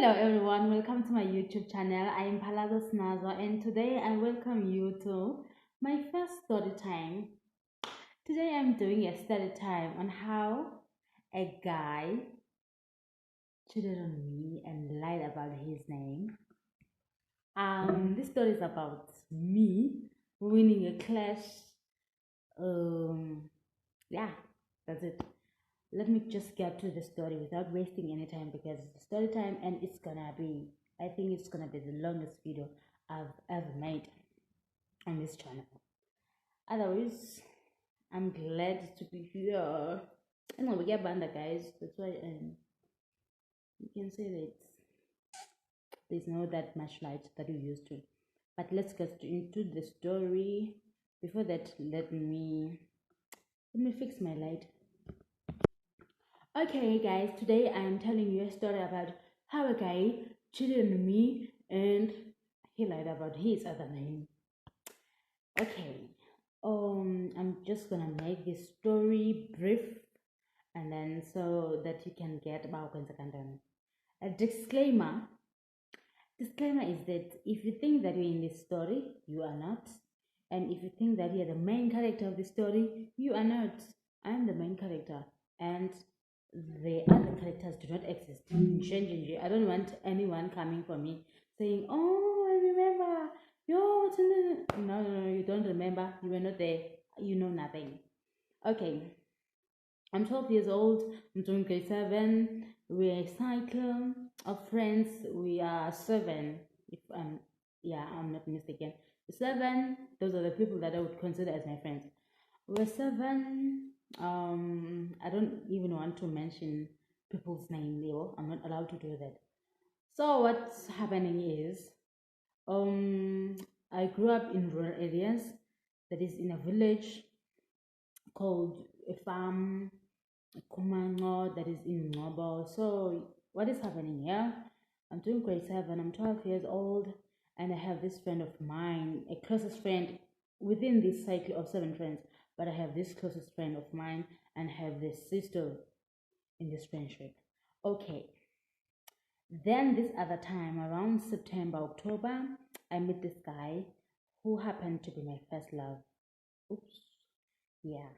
Hello everyone, welcome to my YouTube channel. I am Nazo and today I welcome you to my first story time. Today I'm doing a study time on how a guy cheated on me and lied about his name. This story is about me winning a clash. Um, yeah, that's it. Let me just get to the story without wasting any time because it's story time and I think it's gonna be the longest video I've ever made on this channel. Otherwise, I'm glad to be here. Anyway, we get banda guys, that's why you can say that there's not that much light that we used to. But let's get into the story. Before that, let me fix my light. Okay, guys, today I am telling you a story about how a guy cheated on me and he lied about his other name. Okay, I'm just gonna make this story brief and then so that you can get about a disclaimer. Disclaimer is that if you think that you're in this story, you are not. And if you think that you're the main character of the story, you are not. I'm the main character. And the other characters do not exist. I don't want anyone coming for me saying, "Oh, I remember. Yo, no, you don't remember. You were not there. You know nothing." Okay, I'm 12 years old. I'm doing grade 7. We're a cycle of friends. We are 7. If I'm not mistaken. 7. Those are the people that I would consider as my friends. We're 7. I don't even want to mention people's name, Leo. I'm not allowed to do that. So what's happening is, I grew up in rural areas. That is in a village called a farm, Kumango, that is in Ngobo. So what is happening here? I'm doing grade 7. I'm 12 years old, and I have this friend of mine, a closest friend within this cycle of 7 friends. But I have this closest friend of mine and have this sister in this friendship. Okay. Then this other time, around September, October, I met this guy who happened to be my first love. Oops. Yeah.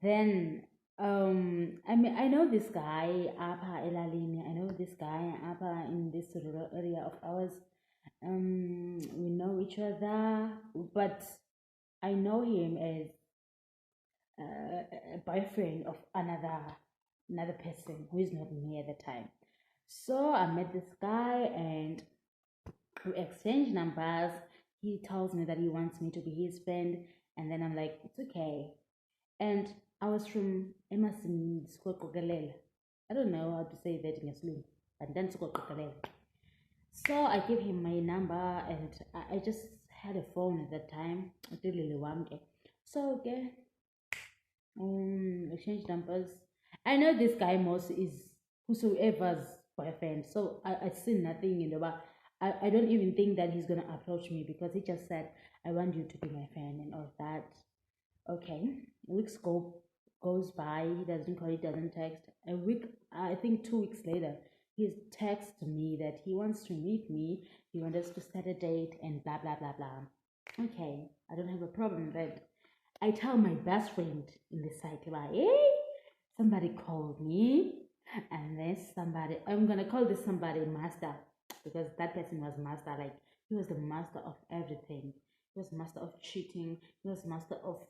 Then I know this guy Apa Elalini. I know this guy Apa in this rural area of ours. We know each other, but I know him as a boyfriend of another person who is not me at the time. So I met this guy and we exchange numbers. He tells me that he wants me to be his friend, and then I'm like, it's okay. And I was from Emerson Skokogalela. I don't know how to say that in Islam, but then Skokogalela. So I gave him my number and I just had a phone at that time. I didn't really want it. So okay, exchange numbers. I know this guy most is whosoever's boyfriend, so I see nothing in the bar. I don't even think that he's gonna approach me because he just said, I want you to be my friend and all that. Okay, weeks goes by, he doesn't call, he doesn't text. A week, I think 2 weeks later, he texts me that he wants to meet me, he wants us to set a date and blah blah blah blah. Okay, I don't have a problem with that. I tell my best friend in the cycle, hey, somebody called me, and then somebody, I'm gonna call this somebody master because that person was master, like he was the master of everything. He was master of cheating, he was master of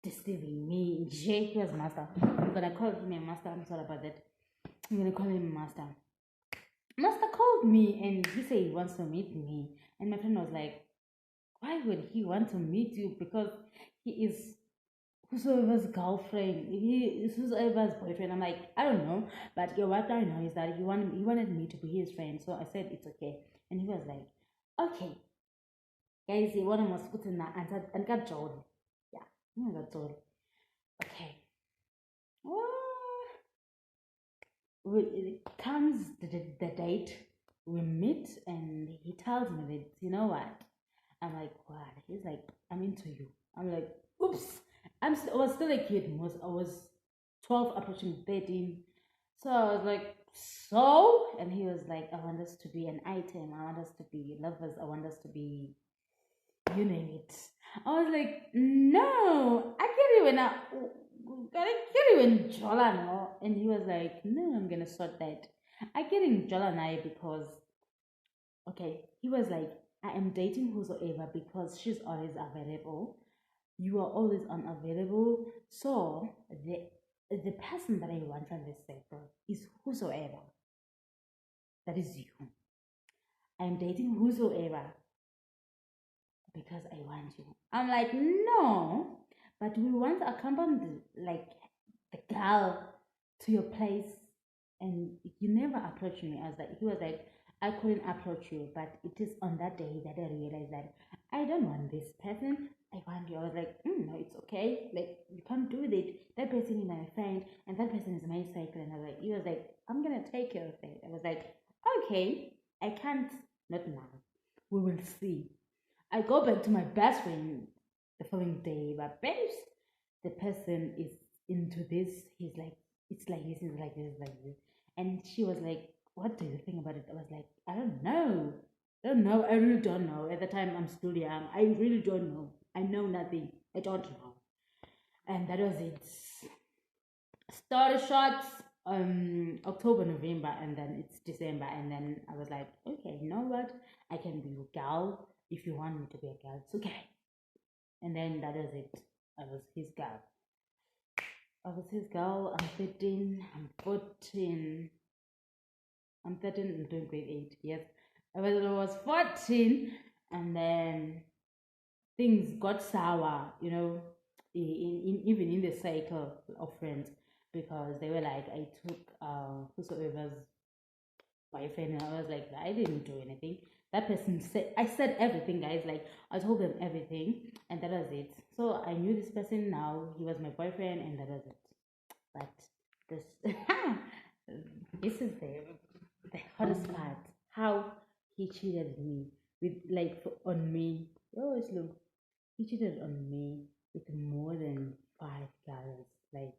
deceiving me. He was master. I'm gonna call him a master. I'm sorry about that. I'm gonna call him a master. Master called me and he said he wants to meet me. And my friend was like, why would he want to meet you? Because he is whosoever's girlfriend, he is whosoever's boyfriend. I'm like, I don't know, but what I know is that he wanted me to be his friend. So I said it's okay, and he was like, okay, guys, he wanted to put in that and got Joel. Yeah, I got Joel. Okay. It comes the date, we meet, and he tells me that, you know what? I'm like, what? He's like, I'm into you. I'm like, oops. I was still a kid. I was 12, approaching 13. So I was like, So, and he was like, I want us to be an item, I want us to be lovers, I want us to be, you name it. I was like, no, I can't even, I can't even jola no. And he was like, no, I'm gonna sort that. I get in jola now because, okay, he was like, I am dating whosoever because she's always available. You are always unavailable. So the person that I want from this circle is whosoever. That is you. I am dating whosoever because I want you. I'm like, no, but we once accompanied like the girl to your place and you never approached me. I was like, he was like, I couldn't approach you, but it is on that day that I realized that I don't want this person. I want you. I was like, no, it's okay. Like, you can't do it. That person is my friend, and that person is my cycle. And I was like, he was like, I'm gonna take care of it. I was like, okay, I can't, not now. We will see. I go back to my best friend the following day, but babes, the person is into this. He's like, it's like this, it's like this, it's like this. And she was like, what do you think about it? I was like, I don't know. I don't know. I really don't know. At the time, I'm still young. I really don't know. I know nothing. I don't know. And that was it. Started shots October, November, and then it's December. And then I was like, okay, you know what? I can be a gal. If you want me to be a gal, it's okay. And then that was it. I was his gal. I was his girl. I'm 13. I'm 14. I'm 13. I'm doing grade 8. Yes. I was 14. And then things got sour, even in the cycle of friends. Because they were like, I took whosoever's boyfriend. And I was like, I didn't do anything. That person said, I said everything, guys. Like, I told them everything. And that was it. So I knew this person now. He was my boyfriend. And that was it. But this this is the hottest part. How he cheated me with like on me. Oh, it's look. He cheated on me with more than 5 girls. Like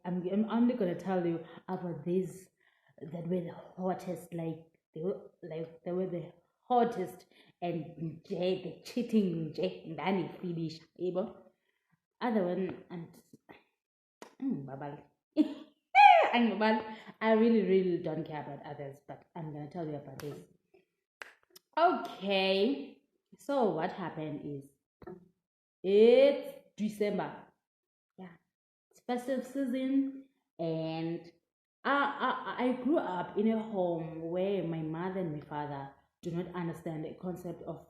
I'm only gonna tell you about these that were the hottest. They were the hottest and the cheating Danny Phoebe other one and babal. Babal. I really, really don't care about others, but I'm gonna tell you about this. Okay, so what happened is it's December. Yeah, it's festive season, and I grew up in a home where my mother and my father do not understand the concept of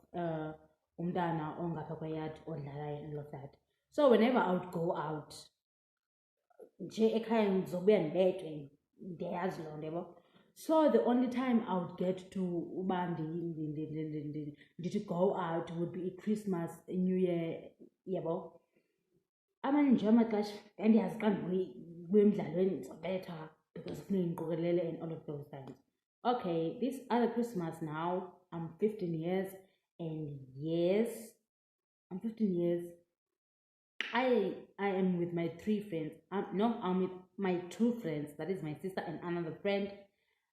umdana ongapha kweyadi odlalayo and all of that. So whenever I would go out, nje ekhaya ngizobuya ndedwa ndiyazi loo nto yabo. So the only time I would get to uba ndithi go out would be Christmas, New Year, yabo. Amanye nje amaxesha ndandiyazi xa ndibuya emdlalweni ndizobetha because kufuneka ndiqokelele and all of those things. Okay, this other Christmas now, I'm 15 years, and yes, I'm 15 years. I am with my 3 friends. No, I'm with my 2 friends. That is my sister and another friend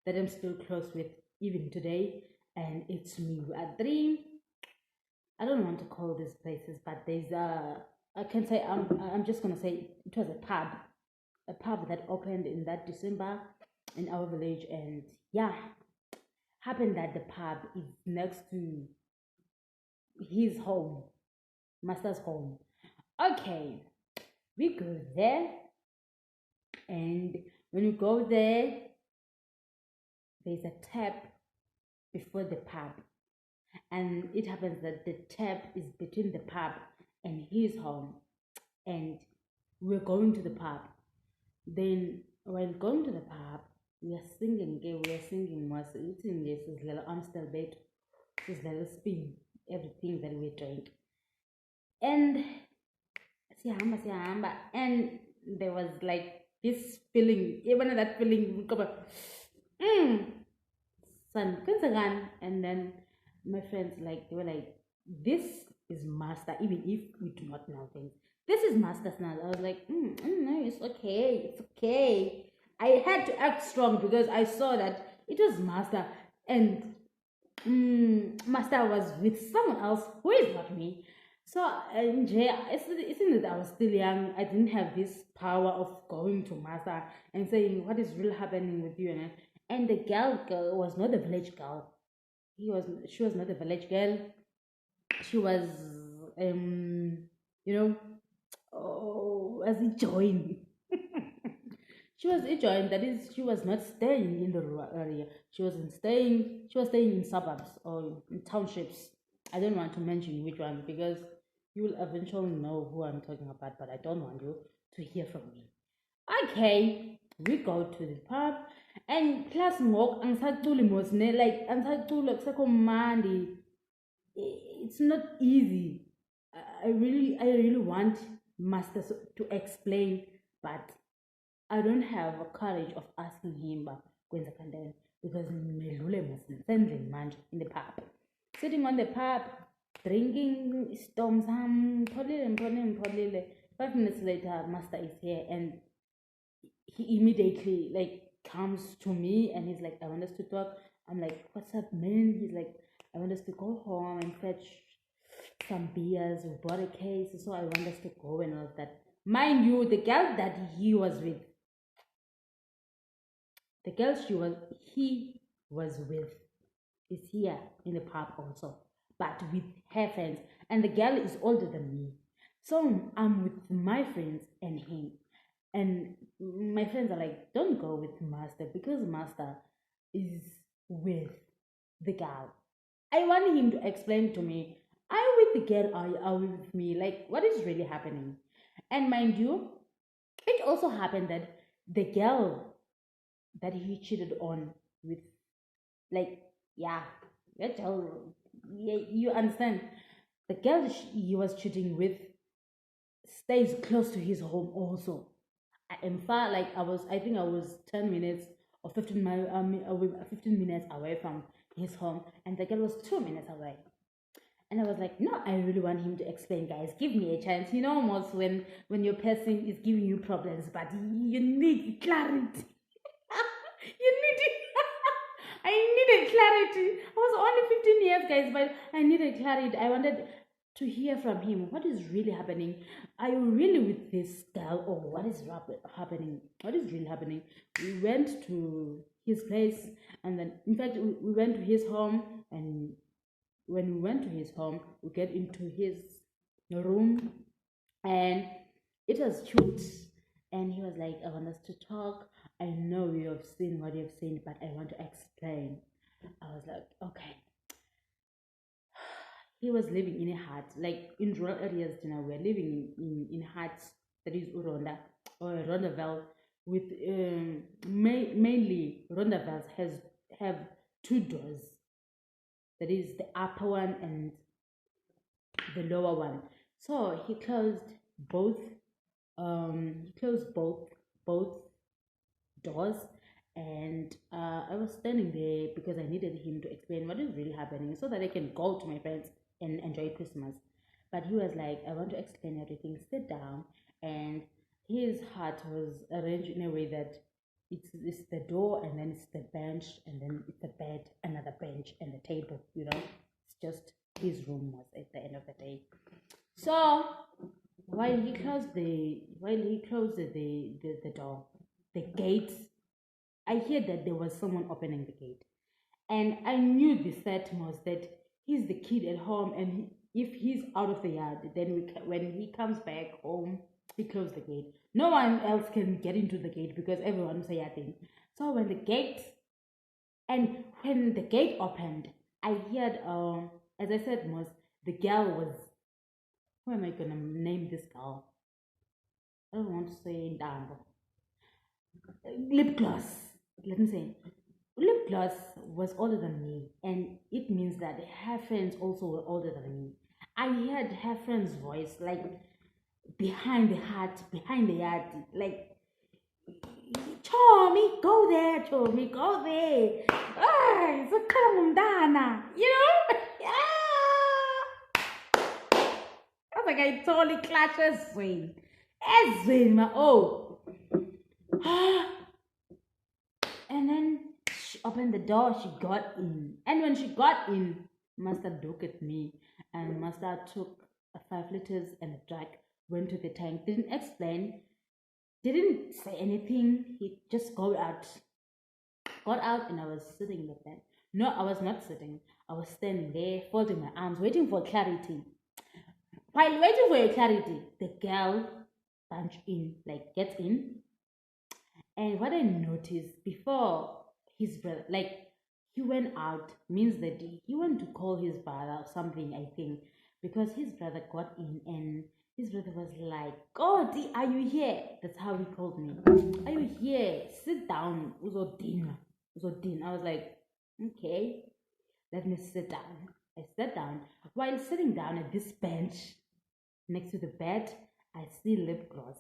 that I'm still close with even today. And it's me. We are 3. I don't want to call these places, but there's I can say I'm just gonna say it was a pub that opened in that December in our village, and yeah, happened that the pub is next to his home, master's home. Okay, we go there, and when you go there, there's a tap before the pub, and it happens that the tap is between the pub and his home, and we're going to the pub. Then while going to the pub, we are singing, was eating, yes, this little Amstel bed, this little spin, everything that we drink, and siyahamba, and there was like this feeling, even that feeling, and then my friends like they were like, this is master, even if we do not know things. This is master's now. I was like, no, it's okay, it's okay. I had to act strong because I saw that it was Master, and Master was with someone else who is not me. So it's that I was still young. I didn't have this power of going to Master and saying what is really happening with you. And the girl was not a village girl. She was not a village girl. She was you know, oh, as a join. She was a join. That is, she was not staying in the rural area. She was staying in suburbs or in townships. I don't want to mention which one because you will eventually know who I'm talking about, but I don't want you to hear from me. Okay, we go to the pub, and plus ngoku angisaculi mos ne, like angisaculi akusekho mandi. It's not easy. I really want Master to explain, but I don't have a courage of asking him kwenzeka ntoni because nimedlule mos nisendlini manje in the pub. Sitting on the pub, drinking storm sam, pholile. 5 minutes later, Master is here and he immediately like comes to me and he's like, I want us to talk. I'm like, what's up, man? He's like, I want us to go home and fetch some beers. We bought a case, so I want us to go and all of that. Mind you, the girl that he was with, the girl he was with is here in the pub also, but with her friends. And the girl is older than me. So I'm with my friends and him. And my friends are like, don't go with Master because Master is with the girl. I want him to explain to me, are you with the girl or are you with me? Like, what is really happening? And mind you, it also happened that the girl that he cheated on with, like, yeah, you understand. The girl he was cheating with stays close to his home also. In fact, like I think I was 10 minutes or 15 minutes away from his home, and the girl was 2 minutes away. And I was like, no, I really want him to explain, guys. Give me a chance. You know, almost when your person is giving you problems, but you need clarity. You need it. I needed clarity. I was only 15 years, guys, but I needed clarity. I wanted to hear from him. What is really happening? Are you really with this girl, or what is happening? What is really happening? We went to his place, and then, in fact, we went to his home, and when we went to his home, we get into his room, and it was cute. And he was like, I want us to talk. I know you have seen what you've seen, but I want to explain. I was like, okay. He was living in a hut, like in rural areas, you know, we're living in huts, that is Uronda or Rondaville, with mainly Rondaville have two doors. That is the upper one and the lower one. So he closed both both doors, and I was standing there because I needed him to explain what is really happening so that I can go to my friends and enjoy Christmas. But he was like, I want to explain everything, sit down. And his hut was arranged in a way that it's the door, and then it's the bench, and then it's the bed, another bench, and the table, you know. It's just his room was at the end of the day. So while he closed the door, the gate, I heard that there was someone opening the gate. And I knew the set was that he's the kid at home, and if he's out of the yard, then when he comes back home, he closed the gate. No one else can get into the gate because everyone say thing. So when the gate opened, I heard, as I said, the girl was, who am I gonna name this girl? I don't want to say Dambo. Lip gloss. Let me say, lip gloss was older than me, and it means that her friends also were older than me. I heard her friend's voice like behind the yard, like, Chomi, go there, Chomi, go there. Ah, it's a kalamundana, you know? Yeah. I was like, I totally clashes Zwin. Zwin, oh. And then she opened the door, she got in. And when she got in, Master looked at me, and Master took 5 liters and a drag, went to the tank, didn't explain, didn't say anything. He just got out, and I was sitting in the bed. No, I was not sitting. I was standing there, folding my arms, waiting for clarity. While waiting for a clarity, the girl punched in, like gets in. And what I noticed before his brother, like he went out, means that he went to call his brother or something, I think, because his brother got in and his brother was like, "God, are you here?" That's how he called me. "Are you here? Sit down. Uzodin. Uzodin." I was like, "Okay, let me sit down." I sat down. While sitting down at this bench next to the bed, I see lip gloss.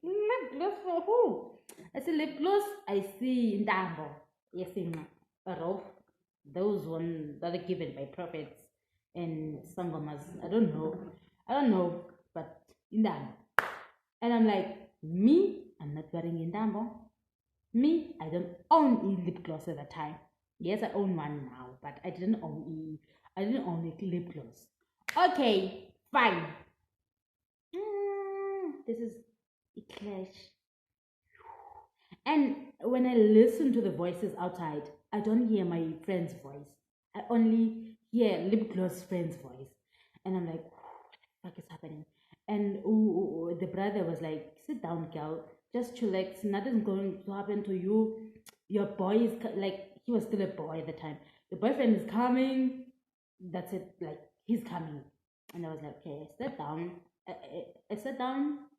Lip gloss for who? I see lip gloss. I see Ndambo. Yes, in a rope. Those ones that are given by prophets and sangomas. I don't know, but Ndambo. And I'm like, me, I'm not wearing Ndambo. Me, I don't own lip gloss at the time. Yes, I own one now, but I didn't own a lip gloss. Okay, fine. This is a clash. And when I listen to the voices outside, I don't hear my friend's voice. I only hear lip gloss friend's voice. And I'm like, what the fuck is happening? And the brother was like, "Sit down, girl. Just chillax. Nothing's going to happen to you. Your boy is like," he was still a boy at the time. "Your boyfriend is coming. That's it. Like, he's coming." And I was like, "Okay, sit down." I sat down.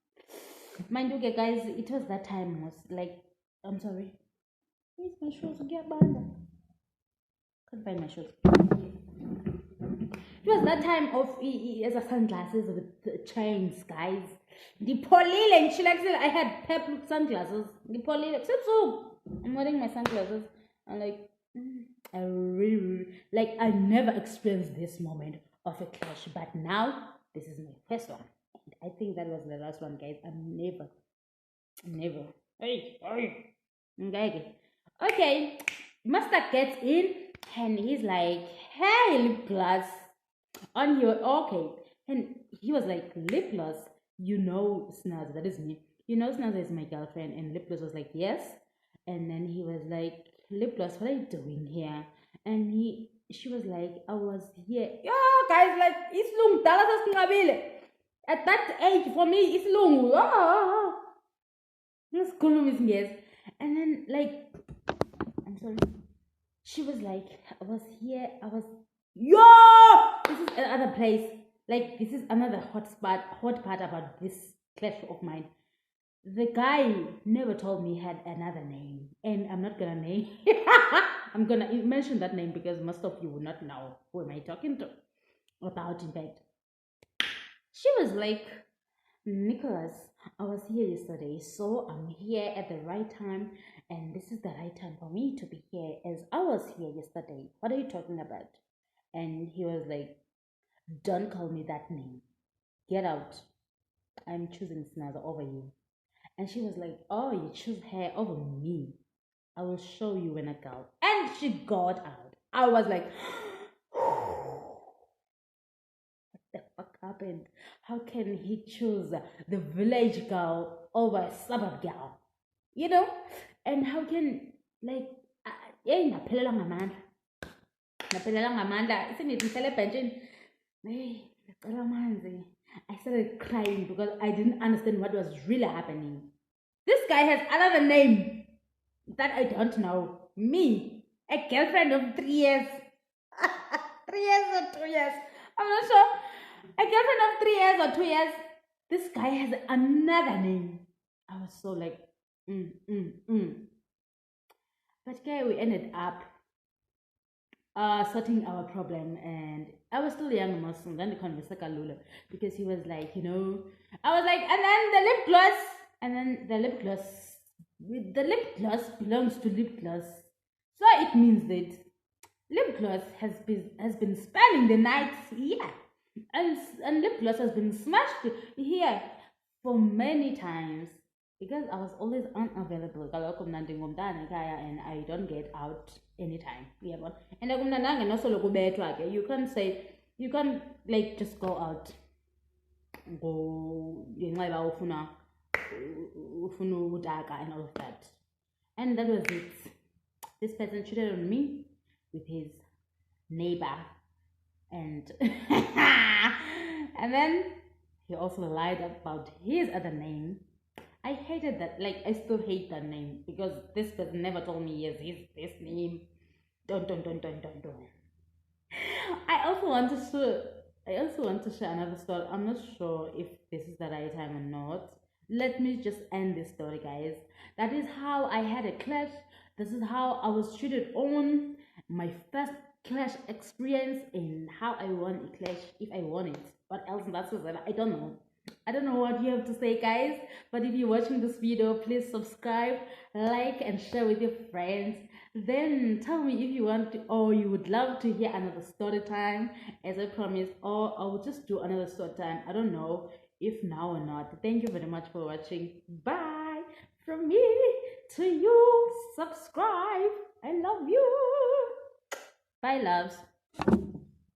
Mind you, guys, it was that time was like, I'm sorry. Where's my shoes? Get back. Can't find my shoes. It was that time of as a sunglasses with the chains, guys. The polile and chillaxil. I had purple sunglasses. The polile. So I'm wearing my sunglasses. I'm like, I really, like, I never experienced this moment of a clash, but now this is my first one. And I think that was the last one, guys. I'm never. Hey. Okay. Master gets in and he's like, "Hey, lip gloss on your okay." And he was like, "Lip gloss, you know Snaz, that is me. You know Snaz is my girlfriend." And lip gloss was like, "Yes." And then he was like, "Lip gloss, what are you doing here?" And she was like, "I was here." Yo, guys, like, it's long. At that age, for me, it's long. Yes. And then, like, I'm sorry. She was like, "I was here. Yo! This is another place. Like, this is another hot part about this clash of mine. The guy never told me he had another name. And I'm not gonna name. I'm gonna mention that name because most of you will not know who am I talking to about, in fact. She was like, "Nicholas, I was here yesterday, so I'm here at the right time, and this is the right time for me to be here as I was here yesterday. What are you talking about?" And he was like, "Don't call me that name. Get out. I'm choosing Snaza over you." And she was like, "Oh, you choose her over me. I will show you when I go." And she got out. I was like, the fuck happened? How can he choose the village girl over a suburb girl? You know? And how can, like, naphelela ngamandla isingithi ngihlele ebhentshini. Ngicela amanzi. I started crying because I didn't understand what was really happening. This guy has another name that I don't know. Me, a girlfriend of 3 years. 3 years or 2 years. I'm not sure. A girlfriend of 3 years or 2 years. This guy has another name. I was so like, But okay, we ended up sorting our problem, and I was still young, Muslim. Then the conversation because he was like, I was like, and then the lip gloss, and then the lip gloss belongs to lip gloss, so it means that lip gloss has been spending the night here, and lip gloss has been smashed here for many times. because I was always unavailable. Kaloku mna ndingumntana ekhaya and I don't get out anytime. Uyabona? And akumnandanga nosolo kubethwa ke. You can't say, you can't like just go out. Go ngenxa yoba ufuna utaka and all of that. And that was it. This person cheated on me with his neighbor, and and then he also lied about his other name. I hated that. Like, I still hate that name because this person never told me, yes, his this name. Don't. I also want to show. I also want to share another story. I'm not sure if this is the right time or not. Let me just end this story, guys. That is how I had a clash. This is how I was treated on. My first clash experience and how I won a clash, if I won it. What else? That's what I don't know. I don't know what you have to say, guys. But if you're watching this video, please subscribe, like, and share with your friends. Then tell me if you want to, or you would love to hear another story time, as I promised, or I will just do another story time. I don't know if now or not. Thank you very much for watching. Bye from me to you. Subscribe. I love you. Bye, loves.